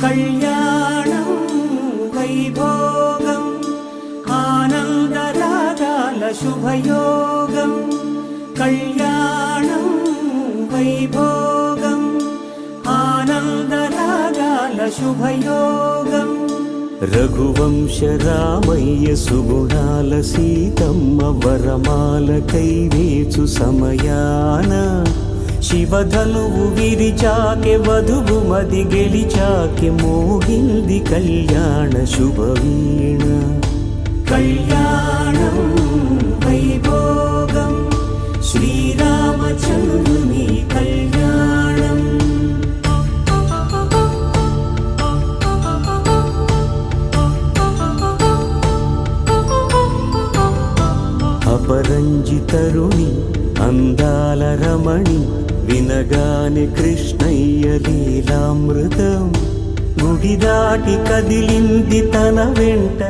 కళ్యాణం వైభోగం ఆనందరాగాల శుభయోగం కళ్యాణం వైభోగం ఆనందరాగాల శుభయోగం రఘువంశ రామయ్య సుగుణాల సీతమ్మ వరమాల కైవేచు సమయాన శివధనువు విరిచాకె వధువు మది గెలిచాకె మోగింది కళ్యాణ శుభవీణ కళ్యాణం వైభోగం శ్రీరామచంద్రుని కళ్యాణం అపరంజి తరుణి అందాల రమణి వినగాని కృష్ణయ్య లీలామృతం గుడి దాటి కదిలింది తన వెంట